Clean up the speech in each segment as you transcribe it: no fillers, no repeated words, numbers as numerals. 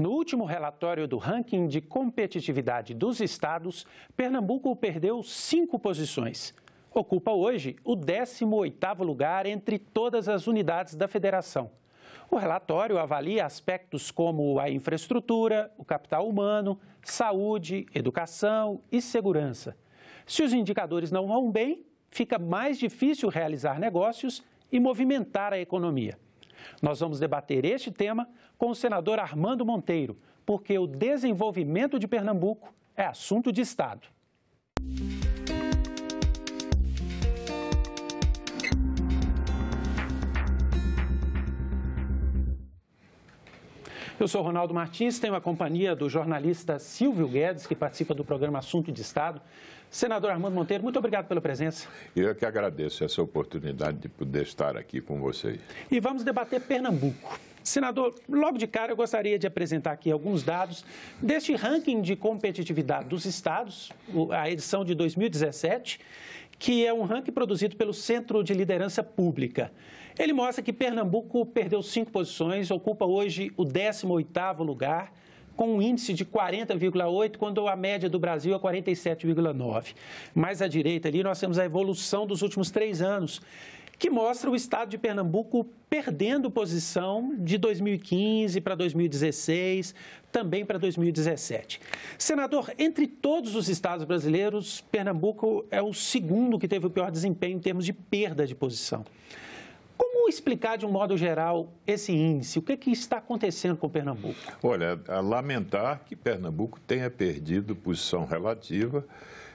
No último relatório do ranking de competitividade dos estados, Pernambuco perdeu 5 posições. Ocupa hoje o 18º lugar entre todas as unidades da federação. O relatório avalia aspectos como a infraestrutura, o capital humano, saúde, educação e segurança. Se os indicadores não vão bem, fica mais difícil realizar negócios e movimentar a economia. Nós vamos debater este tema com o senador Armando Monteiro, porque o desenvolvimento de Pernambuco é assunto de Estado. Eu sou Ronaldo Martins, tenho a companhia do jornalista Silvio Guedes, que participa do programa Assunto de Estado. Senador Armando Monteiro, muito obrigado pela presença. Eu que agradeço essa oportunidade de poder estar aqui com vocês. E vamos debater Pernambuco. Senador, logo de cara eu gostaria de apresentar aqui alguns dados deste ranking de competitividade dos estados, a edição de 2017, que é um ranking produzido pelo Centro de Liderança Pública. Ele mostra que Pernambuco perdeu 5 posições, ocupa hoje o 18º lugar, com um índice de 40,8, quando a média do Brasil é 47,9. Mais à direita ali nós temos a evolução dos últimos 3 anos, que mostra o estado de Pernambuco perdendo posição de 2015 para 2016, também para 2017. Senador, entre todos os estados brasileiros, Pernambuco é o segundo que teve o pior desempenho em termos de perda de posição. Como explicar, de um modo geral, esse índice? O que está acontecendo com Pernambuco? Olha, a lamentar que Pernambuco tenha perdido posição relativa,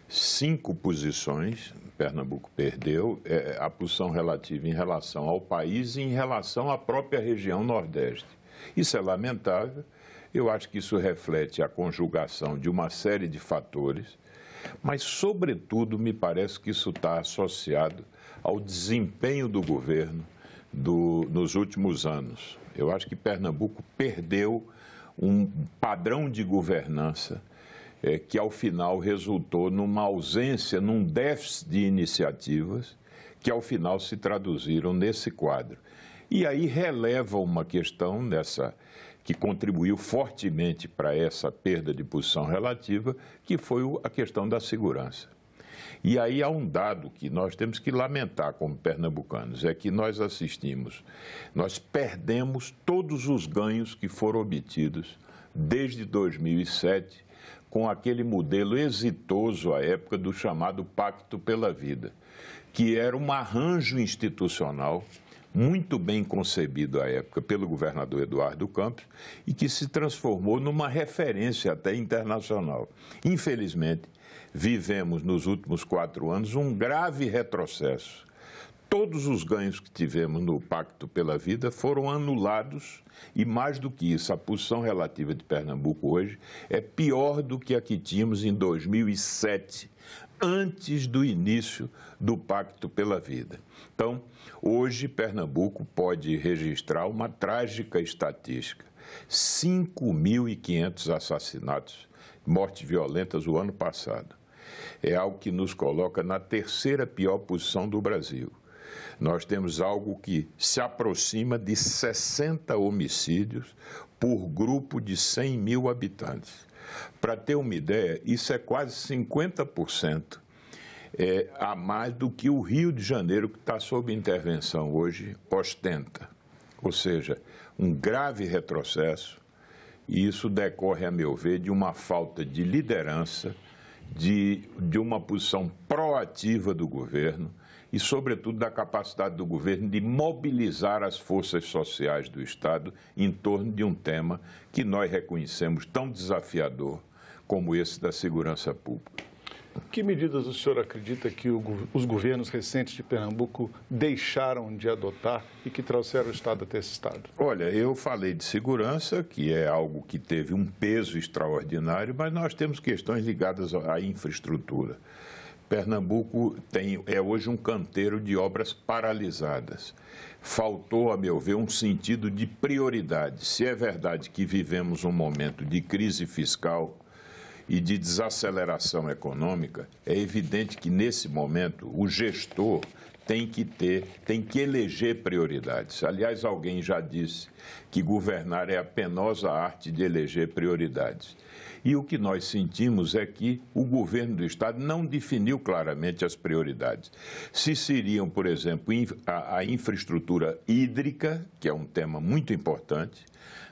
5 posições Pernambuco perdeu, a posição relativa em relação ao país e em relação à própria região Nordeste. Isso é lamentável, eu acho que isso reflete a conjugação de uma série de fatores, mas, sobretudo, me parece que isso está associado ao desempenho do governo nos últimos anos. Eu acho que Pernambuco perdeu um padrão de governança que, ao final, resultou numa ausência, num déficit de iniciativas que, ao final, se traduziram nesse quadro. E aí releva uma questão que contribuiu fortemente para essa perda de posição relativa, que foi a questão da segurança. E aí há um dado que nós temos que lamentar como pernambucanos, é que nós perdemos todos os ganhos que foram obtidos desde 2007, com aquele modelo exitoso à época do chamado Pacto pela Vida, que era um arranjo institucional muito bem concebido à época pelo governador Eduardo Campos e que se transformou numa referência até internacional. Infelizmente, vivemos nos últimos 4 anos um grave retrocesso. Todos os ganhos que tivemos no Pacto pela Vida foram anulados e, mais do que isso, a posição relativa de Pernambuco hoje é pior do que a que tínhamos em 2007, antes do início do Pacto pela Vida. Então, hoje, Pernambuco pode registrar uma trágica estatística: 5.500 assassinatos, mortes violentas o ano passado. É algo que nos coloca na 3ª pior posição do Brasil. Nós temos algo que se aproxima de 60 homicídios por grupo de 100 mil habitantes. Para ter uma ideia, isso é quase 50% a mais do que o Rio de Janeiro, que está sob intervenção hoje, ostenta. Ou seja, um grave retrocesso, e isso decorre, a meu ver, de uma falta de liderança, de uma posição proativa do governo e, sobretudo, da capacidade do governo de mobilizar as forças sociais do Estado em torno de um tema que nós reconhecemos tão desafiador como esse da segurança pública. Que medidas o senhor acredita que os governos recentes de Pernambuco deixaram de adotar e que trouxeram o Estado até esse estado? Olha, eu falei de segurança, que é algo que teve um peso extraordinário, mas nós temos questões ligadas à infraestrutura. Pernambuco é hoje um canteiro de obras paralisadas. Faltou, a meu ver, um sentido de prioridade. Se é verdade que vivemos um momento de crise fiscal e de desaceleração econômica, é evidente que, nesse momento, o gestor tem que eleger prioridades. Aliás, alguém já disse que governar é a penosa arte de eleger prioridades. E o que nós sentimos é que o governo do Estado não definiu claramente as prioridades. Se seriam, por exemplo, a infraestrutura hídrica, que é um tema muito importante.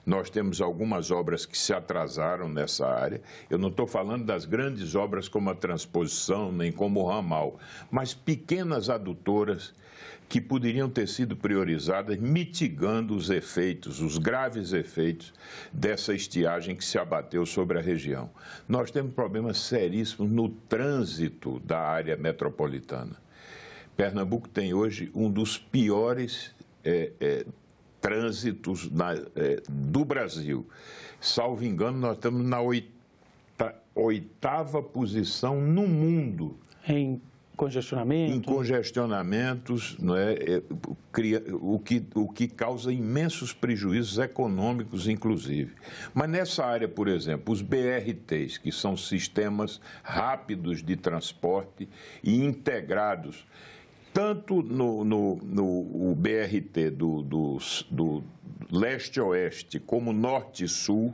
Nós temos algumas obras que se atrasaram nessa área. Eu não estou falando das grandes obras como a transposição, nem como o ramal, mas pequenas adutoras que poderiam ter sido priorizadas, mitigando os efeitos, os graves efeitos dessa estiagem que se abateu sobre a região. Nós temos problemas seríssimos no trânsito da área metropolitana. Pernambuco tem hoje um dos piores trânsitos do Brasil. Salvo engano, nós estamos na oitava posição no mundo. Em congestionamento? Em congestionamentos, não é? O que causa imensos prejuízos econômicos, inclusive. Mas nessa área, por exemplo, os BRTs, que são sistemas rápidos de transporte e integrados, tanto no BRT do leste-oeste como norte-sul,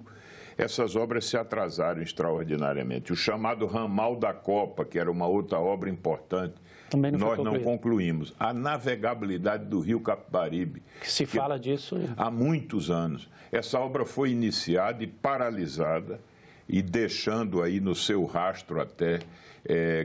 essas obras se atrasaram extraordinariamente. O chamado ramal da Copa, que era uma outra obra importante, nós não concluímos. A navegabilidade do rio Capibaribe. Que se fala disso há muitos anos. Essa obra foi iniciada e paralisada, e deixando aí no seu rastro até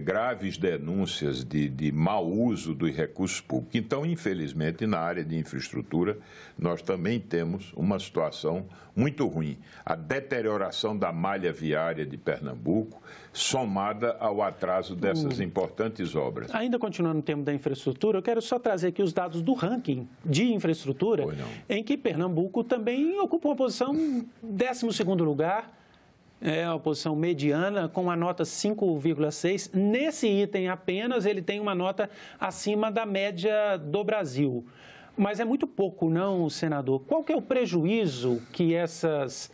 graves denúncias de mau uso dos recursos públicos. Então, infelizmente, na área de infraestrutura, nós também temos uma situação muito ruim. A deterioração da malha viária de Pernambuco, somada ao atraso dessas importantes obras. Ainda continuando no tema da infraestrutura, eu quero só trazer aqui os dados do ranking de infraestrutura, em que Pernambuco também ocupa uma posição 12º lugar, uma posição mediana, com uma nota 5,6. Nesse item apenas, ele tem uma nota acima da média do Brasil. Mas é muito pouco, não, senador? Qual que é o prejuízo que essas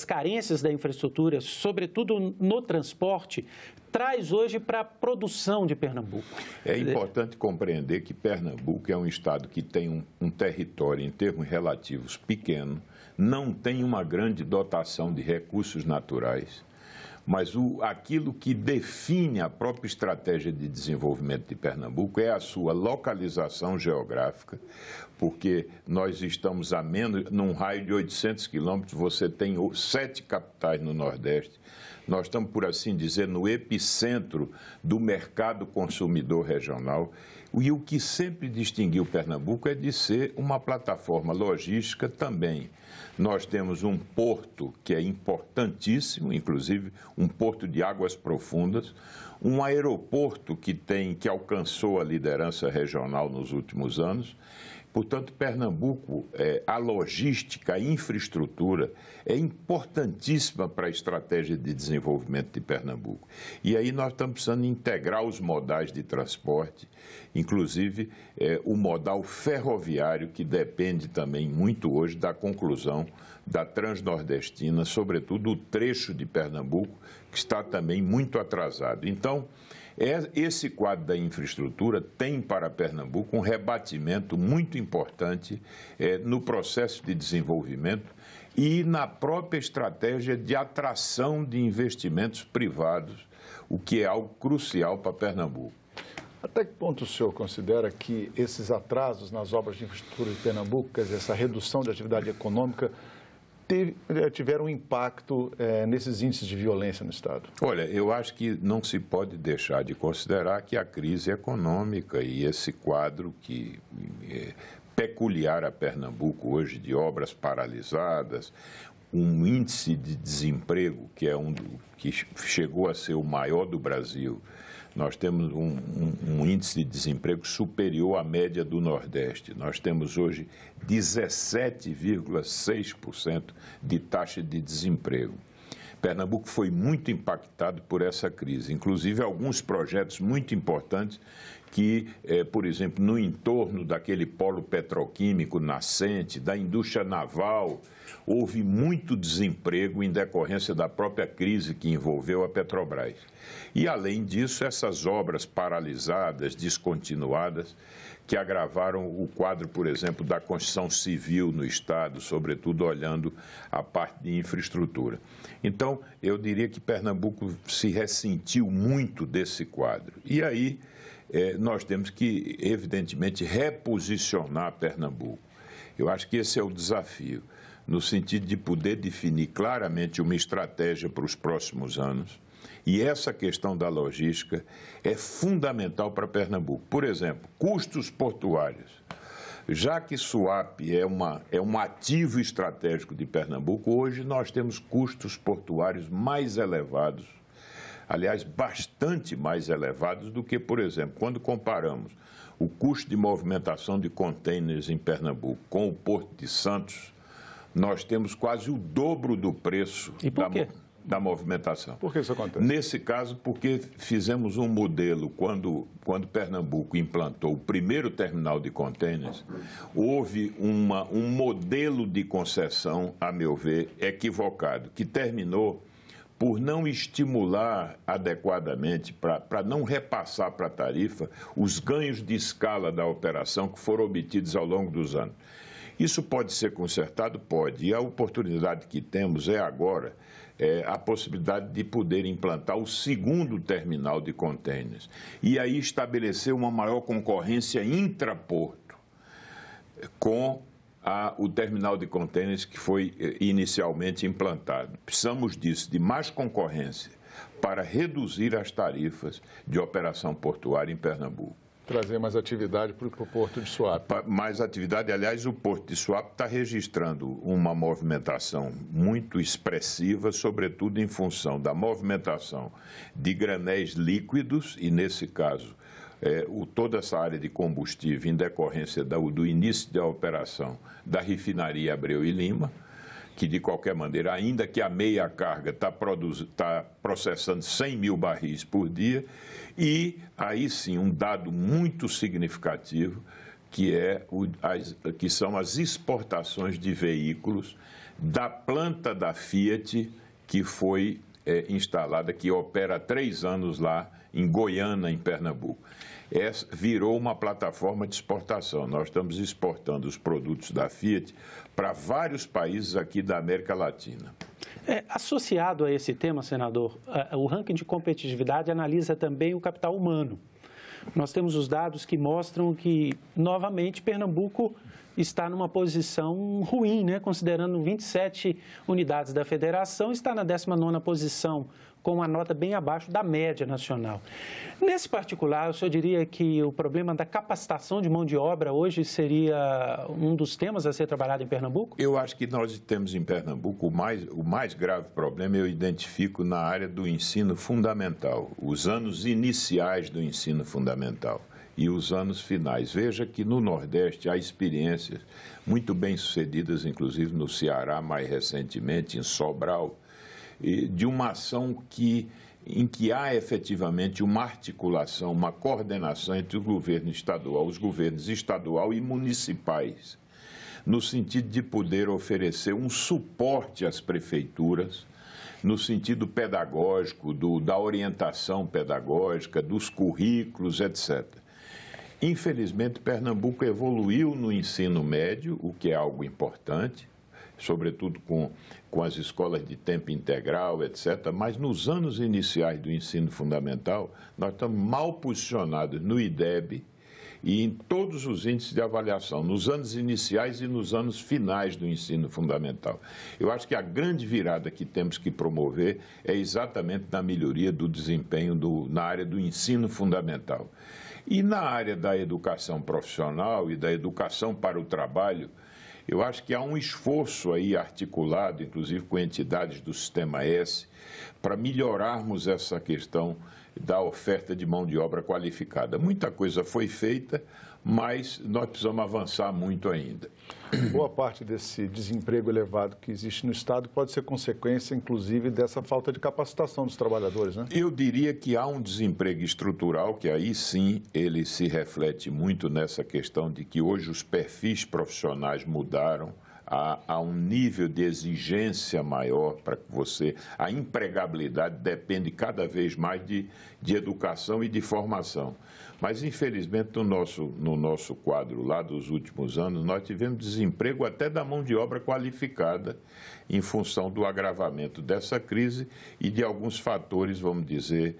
carências da infraestrutura, sobretudo no transporte, traz hoje para a produção de Pernambuco? É importante compreender que Pernambuco é um estado que tem um território, em termos relativos, pequeno, não tem uma grande dotação de recursos naturais, mas aquilo que define a própria estratégia de desenvolvimento de Pernambuco é a sua localização geográfica, porque nós estamos num raio de 800 quilômetros, você tem 7 capitais no Nordeste, nós estamos, por assim dizer, no epicentro do mercado consumidor regional. E o que sempre distinguiu Pernambuco é de ser uma plataforma logística também. Nós temos um porto que é importantíssimo, inclusive um porto de águas profundas, um aeroporto que alcançou a liderança regional nos últimos anos. Portanto, Pernambuco, a logística, a infraestrutura é importantíssima para a estratégia de desenvolvimento de Pernambuco. E aí nós estamos precisando integrar os modais de transporte, inclusive o modal ferroviário, que depende também muito hoje da conclusão da Transnordestina, sobretudo o trecho de Pernambuco, que está também muito atrasado. Então, esse quadro da infraestrutura tem para Pernambuco um rebatimento muito importante no processo de desenvolvimento e na própria estratégia de atração de investimentos privados, o que é algo crucial para Pernambuco. Até que ponto o senhor considera que esses atrasos nas obras de infraestrutura de Pernambuco, quer dizer, essa redução de atividade econômica, tiveram um impacto nesses índices de violência no Estado? Olha, eu acho que não se pode deixar de considerar que a crise econômica e esse quadro que é peculiar a Pernambuco hoje, de obras paralisadas, um índice de desemprego que chegou a ser o maior do Brasil. Nós temos um índice de desemprego superior à média do Nordeste. Nós temos hoje 17,6% de taxa de desemprego. Pernambuco foi muito impactado por essa crise, inclusive alguns projetos muito importantes que, por exemplo, no entorno daquele polo petroquímico nascente, da indústria naval, houve muito desemprego em decorrência da própria crise que envolveu a Petrobras. E, além disso, essas obras paralisadas, descontinuadas, que agravaram o quadro, por exemplo, da construção civil no Estado, sobretudo olhando a parte de infraestrutura. Então, eu diria que Pernambuco se ressentiu muito desse quadro. E aí, nós temos que, evidentemente, reposicionar Pernambuco. Eu acho que esse é o desafio, no sentido de poder definir claramente uma estratégia para os próximos anos. E essa questão da logística é fundamental para Pernambuco. Por exemplo, custos portuários. Já que Suape é um ativo estratégico de Pernambuco, hoje nós temos custos portuários mais elevados, aliás, bastante mais elevados do que, por exemplo, quando comparamos o custo de movimentação de contêineres em Pernambuco com o Porto de Santos, nós temos quase o dobro do preço da movimentação. Por que isso acontece? Nesse caso, porque fizemos um modelo, quando Pernambuco implantou o primeiro terminal de contêineres, houve um modelo de concessão, a meu ver, equivocado, que terminou por não estimular adequadamente, para não repassar para a tarifa, os ganhos de escala da operação que foram obtidos ao longo dos anos. Isso pode ser consertado? Pode. E a oportunidade que temos é agora a possibilidade de poder implantar o segundo terminal de contêineres e aí estabelecer uma maior concorrência intraporto com o terminal de contêineres que foi inicialmente implantado. Precisamos disso, de mais concorrência para reduzir as tarifas de operação portuária em Pernambuco. Trazer mais atividade para o Porto de Suape. Mais atividade, aliás, o Porto de Suape está registrando uma movimentação muito expressiva, sobretudo em função da movimentação de granéis líquidos e, nesse caso, toda essa área de combustível em decorrência do início da operação da refinaria Abreu e Lima, que, de qualquer maneira, ainda que a meia carga está processando 100 mil barris por dia, e aí sim um dado muito significativo, que são as exportações de veículos da planta da Fiat, que foi instalada, que opera há 3 anos lá em Goiânia, em Pernambuco. Virou uma plataforma de exportação. Nós estamos exportando os produtos da Fiat para vários países aqui da América Latina. Associado a esse tema, senador, o ranking de competitividade analisa também o capital humano. Nós temos os dados que mostram que, novamente, Pernambuco está numa posição ruim, né? Considerando 27 unidades da federação, está na 19ª posição, com uma nota bem abaixo da média nacional. Nesse particular, o senhor diria que o problema da capacitação de mão de obra hoje seria um dos temas a ser trabalhado em Pernambuco? Eu acho que nós temos em Pernambuco o mais grave problema, eu identifico na área do ensino fundamental, os anos iniciais do ensino fundamental e os anos finais. Veja que no Nordeste há experiências muito bem-sucedidas, inclusive no Ceará, mais recentemente, em Sobral, de uma ação em que há efetivamente uma articulação, uma coordenação entre o governo estadual, os governos estadual e municipais, no sentido de poder oferecer um suporte às prefeituras, no sentido pedagógico, da orientação pedagógica, dos currículos, etc. Infelizmente, Pernambuco evoluiu no ensino médio, o que é algo importante, sobretudo com as escolas de tempo integral, etc. Mas nos anos iniciais do ensino fundamental, nós estamos mal posicionados no IDEB e em todos os índices de avaliação, nos anos iniciais e nos anos finais do ensino fundamental. Eu acho que a grande virada que temos que promover é exatamente na melhoria do desempenho na área do ensino fundamental. E na área da educação profissional e da educação para o trabalho, eu acho que há um esforço aí articulado, inclusive com entidades do Sistema S, para melhorarmos essa questão da oferta de mão de obra qualificada. Muita coisa foi feita, mas nós precisamos avançar muito ainda. Boa parte desse desemprego elevado que existe no Estado pode ser consequência, inclusive, dessa falta de capacitação dos trabalhadores, né? Eu diria que há um desemprego estrutural, que aí sim ele se reflete muito nessa questão de que hoje os perfis profissionais mudaram, há um nível de exigência maior para que você... A empregabilidade depende cada vez mais de educação e de formação. Mas, infelizmente, no nosso quadro lá dos últimos anos, nós tivemos desemprego até da mão de obra qualificada em função do agravamento dessa crise e de alguns fatores, vamos dizer,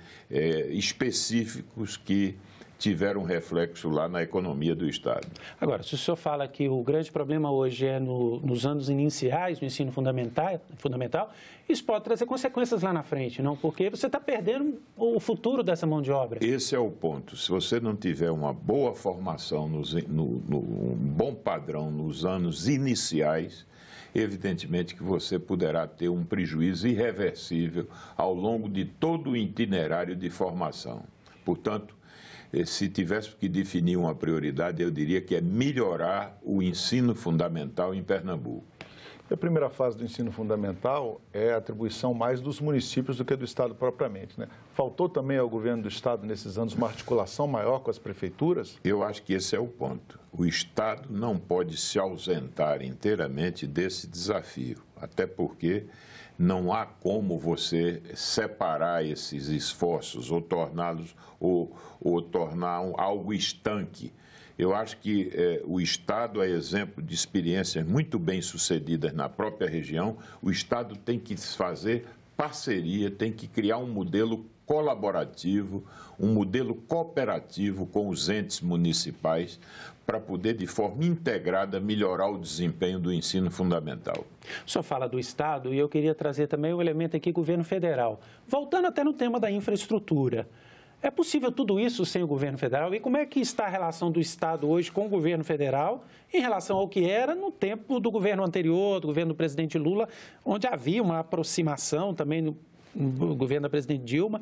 específicos que tiveram reflexo lá na economia do Estado. Agora, se o senhor fala que o grande problema hoje é nos anos iniciais do ensino fundamental, isso pode trazer consequências lá na frente, não? Porque você está perdendo o futuro dessa mão de obra. Esse é o ponto. Se você não tiver uma boa formação, um bom padrão nos anos iniciais, evidentemente que você poderá ter um prejuízo irreversível ao longo de todo o itinerário de formação. Portanto, se tivesse que definir uma prioridade, eu diria que é melhorar o ensino fundamental em Pernambuco. A primeira fase do ensino fundamental é a atribuição mais dos municípios do que do Estado propriamente, né? Faltou também ao governo do Estado, nesses anos, uma articulação maior com as prefeituras? Eu acho que esse é o ponto. O Estado não pode se ausentar inteiramente desse desafio, até porque não há como você separar esses esforços ou torná-los ou tornar algo estanque. Eu acho que o Estado é exemplo de experiências muito bem sucedidas na própria região. O Estado tem que fazer parceria, tem que criar um modelo colaborativo, um modelo cooperativo com os entes municipais para poder, de forma integrada, melhorar o desempenho do ensino fundamental. O senhor fala do Estado e eu queria trazer também o elemento aqui, governo federal. Voltando até no tema da infraestrutura, é possível tudo isso sem o governo federal? E como é que está a relação do Estado hoje com o governo federal em relação ao que era no tempo do governo anterior, do governo do presidente Lula, onde havia uma aproximação também no governo da presidente Dilma?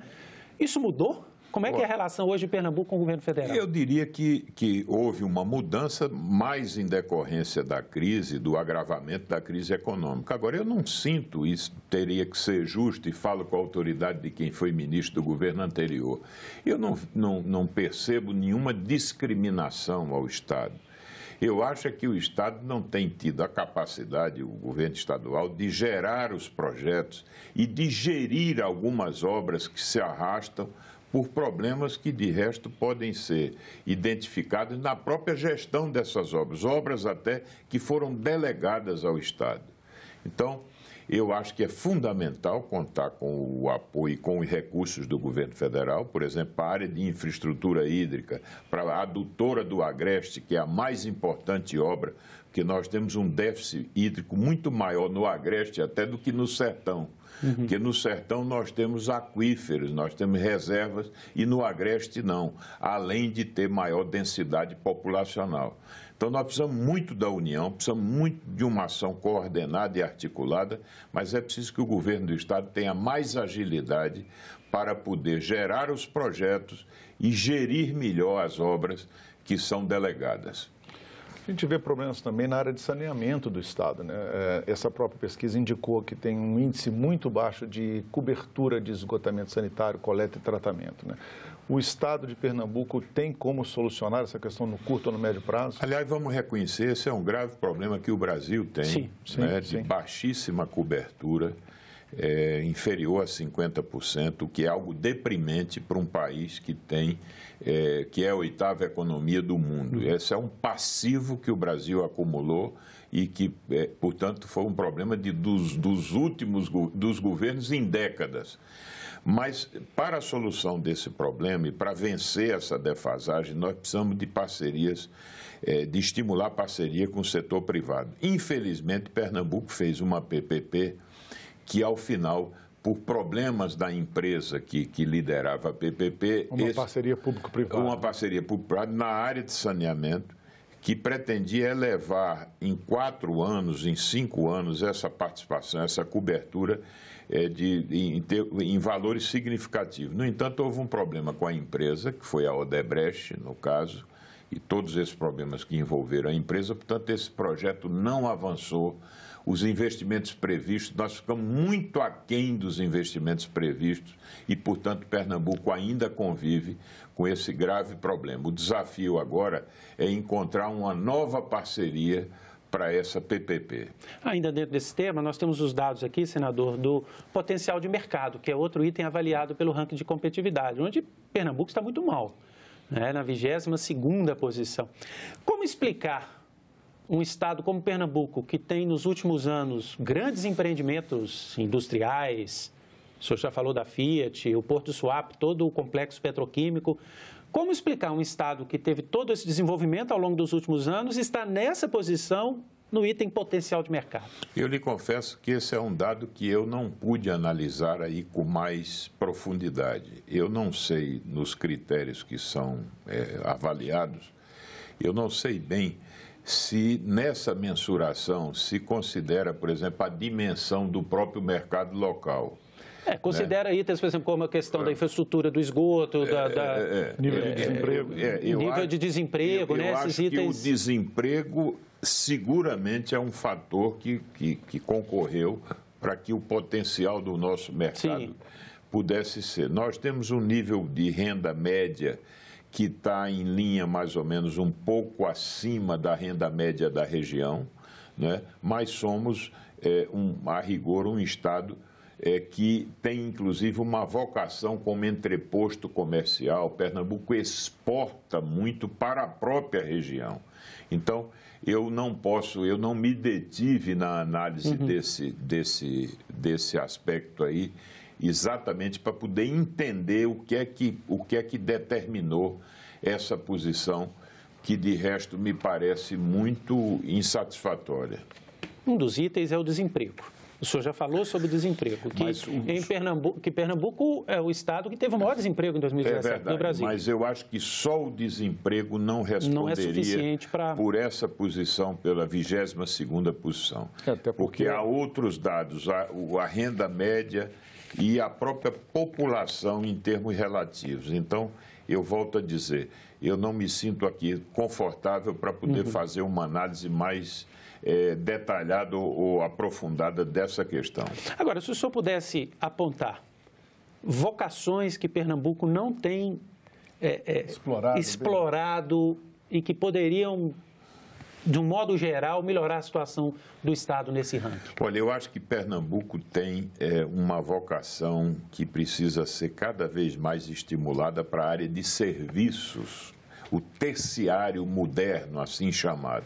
Isso mudou? Como é que é a relação hoje de Pernambuco com o governo federal? Eu diria que houve uma mudança mais em decorrência da crise, do agravamento da crise econômica. Agora, eu não sinto isso, teria que ser justo, e falo com a autoridade de quem foi ministro do governo anterior. Eu não percebo nenhuma discriminação ao Estado. Eu acho que o Estado não tem tido a capacidade, o governo estadual, de gerar os projetos e de gerir algumas obras que se arrastam por problemas que, de resto, podem ser identificados na própria gestão dessas obras, obras até que foram delegadas ao Estado. Então, eu acho que é fundamental contar com o apoio e com os recursos do governo federal, por exemplo, para a área de infraestrutura hídrica, para a adutora do Agreste, que é a mais importante obra, porque nós temos um déficit hídrico muito maior no Agreste até do que no Sertão. Porque no Sertão nós temos aquíferos, nós temos reservas e no Agreste não, além de ter maior densidade populacional. Então nós precisamos muito da União, precisamos muito de uma ação coordenada e articulada, mas é preciso que o governo do Estado tenha mais agilidade para poder gerar os projetos e gerir melhor as obras que são delegadas. A gente vê problemas também na área de saneamento do Estado, né? Essa própria pesquisa indicou que tem um índice muito baixo de cobertura de esgotamento sanitário, coleta e tratamento, né? O Estado de Pernambuco tem como solucionar essa questão no curto ou no médio prazo? Aliás, vamos reconhecer, esse é um grave problema que o Brasil tem, de baixíssima cobertura, inferior a 50%, o que é algo deprimente para um país que tem, que é a 8ª economia do mundo. Esse é um passivo que o Brasil acumulou e que, portanto, foi um problema dos últimos governos em décadas. Mas, para a solução desse problema e para vencer essa defasagem, nós precisamos de parcerias, de estimular parceria com o setor privado. Infelizmente, Pernambuco fez uma PPP que, ao final, por problemas da empresa que liderava a PPP... Uma parceria público-privada. Uma parceria público-privada na área de saneamento, que pretendia elevar em 4 anos, em 5 anos, essa participação, essa cobertura em valores significativos. No entanto, houve um problema com a empresa, que foi a Odebrecht, no caso, e todos esses problemas que envolveram a empresa, portanto, esse projeto não avançou. Os investimentos previstos, nós ficamos muito aquém dos investimentos previstos e, portanto, Pernambuco ainda convive com esse grave problema. O desafio agora é encontrar uma nova parceria para essa PPP. Ainda dentro desse tema, nós temos os dados aqui, senador, do potencial de mercado, que é outro item avaliado pelo ranking de competitividade, onde Pernambuco está muito mal, né, na 22ª posição. Como explicar um estado como Pernambuco, que tem nos últimos anos grandes empreendimentos industriais, o senhor já falou da Fiat, o Porto Suape, todo o complexo petroquímico, como explicar um estado que teve todo esse desenvolvimento ao longo dos últimos anos e está nessa posição no item potencial de mercado? Eu lhe confesso que esse é um dado que eu não pude analisar aí com mais profundidade. Eu não sei, nos critérios que são avaliados, eu não sei bem se nessa mensuração se considera, por exemplo, a dimensão do próprio mercado local. Considera itens, por exemplo, como a questão da infraestrutura do esgoto, nível de desemprego. Nível de desemprego, eu esses acho itens. Que o desemprego seguramente é um fator que concorreu para que o potencial do nosso mercado pudesse ser. Nós temos um nível de renda média que está em linha mais ou menos um pouco acima da renda média da região, né? Mas somos, a rigor, um estado que tem, inclusive, uma vocação como entreposto comercial. Pernambuco exporta muito para a própria região. Então, eu não me detive na análise desse aspecto aí, exatamente para poder entender o que é que determinou essa posição, que, de resto, me parece muito insatisfatória. Um dos itens é o desemprego. O senhor já falou sobre o desemprego, que Pernambuco é o estado que teve o maior desemprego em 2017 no Brasil. Mas eu acho que só o desemprego não responderia por essa posição, pela 22ª posição. Até porque há outros dados, a renda média e a própria população em termos relativos. Então, eu volto a dizer, eu não me sinto aqui confortável para poder fazer uma análise mais detalhada ou aprofundada dessa questão. Agora, se o senhor pudesse apontar vocações que Pernambuco não tem explorado e que poderiam, de um modo geral, melhorar a situação do estado nesse ranking. Olha, eu acho que Pernambuco tem uma vocação que precisa ser cada vez mais estimulada para a área de serviços, o terciário moderno, assim chamado.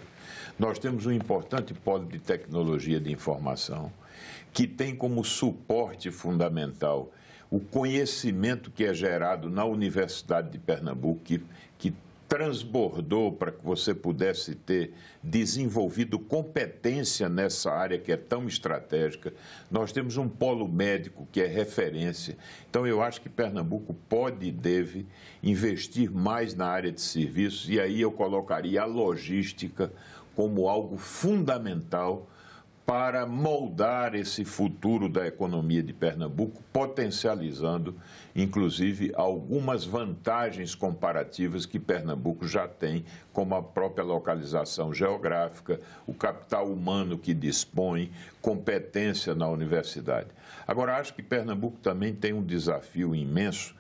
Nós temos um importante polo de tecnologia de informação, que tem como suporte fundamental o conhecimento que é gerado na Universidade de Pernambuco, que transbordou para que você pudesse ter desenvolvido competência nessa área que é tão estratégica. Nós temos um polo médico que é referência. Então, eu acho que Pernambuco pode e deve investir mais na área de serviços, e aí eu colocaria a logística como algo fundamental para moldar esse futuro da economia de Pernambuco, potencializando, inclusive, algumas vantagens comparativas que Pernambuco já tem, como a própria localização geográfica, o capital humano que dispõe, competência na universidade. Agora, acho que Pernambuco também tem um desafio imenso,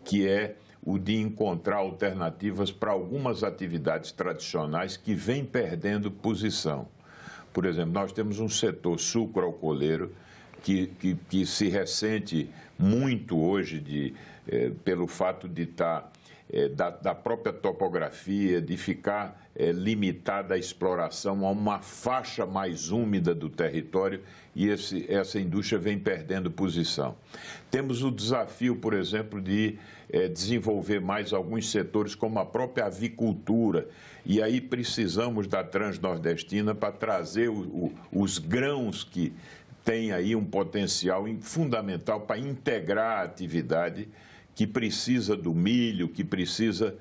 que é o de encontrar alternativas para algumas atividades tradicionais que vêm perdendo posição. Por exemplo, nós temos um setor sucroalcooleiro que se ressente muito hoje pelo fato de estar, da própria topografia, de ficar limitada a exploração a uma faixa mais úmida do território, e essa indústria vem perdendo posição. Temos o desafio, por exemplo, de desenvolver mais alguns setores, como a própria avicultura, e aí precisamos da Transnordestina para trazer os grãos que têm aí um potencial fundamental para integrar a atividade que precisa do milho, que precisa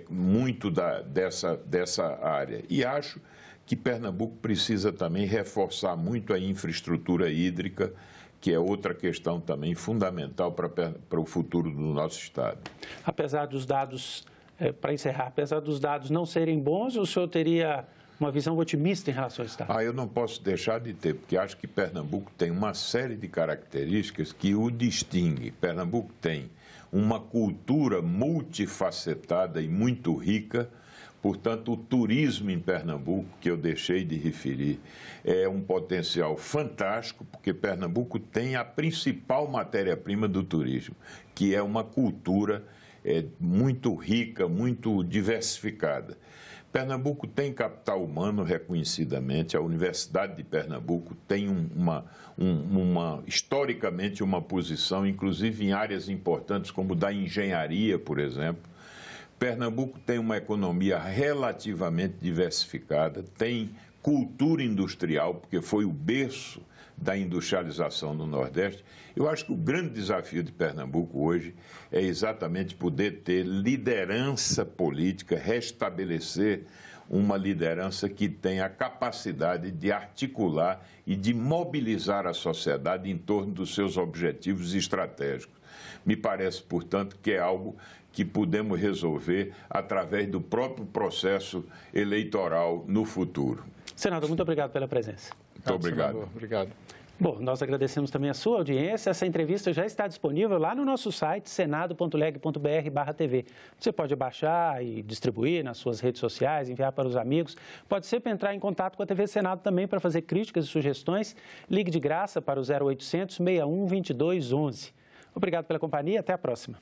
muito dessa área. E acho que Pernambuco precisa também reforçar muito a infraestrutura hídrica, que é outra questão também fundamental para o futuro do nosso estado. Apesar dos dados, para encerrar, apesar dos dados não serem bons, o senhor teria uma visão otimista em relação ao estado? Eu não posso deixar de ter, porque acho que Pernambuco tem uma série de características que o distingue. Pernambuco tem uma cultura multifacetada e muito rica. Portanto, o turismo em Pernambuco, que eu deixei de referir, é um potencial fantástico, porque Pernambuco tem a principal matéria-prima do turismo, que é uma cultura muito rica, muito diversificada. Pernambuco tem capital humano reconhecidamente, a Universidade de Pernambuco tem historicamente uma posição, inclusive em áreas importantes como da engenharia, por exemplo. Pernambuco tem uma economia relativamente diversificada, tem cultura industrial, porque foi o berço da industrialização no Nordeste. Eu acho que o grande desafio de Pernambuco hoje é exatamente poder ter liderança política, restabelecer uma liderança que tenha a capacidade de articular e de mobilizar a sociedade em torno dos seus objetivos estratégicos. Me parece, portanto, que é algo que podemos resolver através do próprio processo eleitoral no futuro. Senador, muito obrigado pela presença. Muito obrigado. Senador, obrigado. Bom, nós agradecemos também a sua audiência. Essa entrevista já está disponível lá no nosso site, senado.leg.br/TV. Você pode baixar e distribuir nas suas redes sociais, enviar para os amigos. Pode sempre entrar em contato com a TV Senado também para fazer críticas e sugestões. Ligue de graça para o 0800 61 22 11. Obrigado pela companhia. Até a próxima.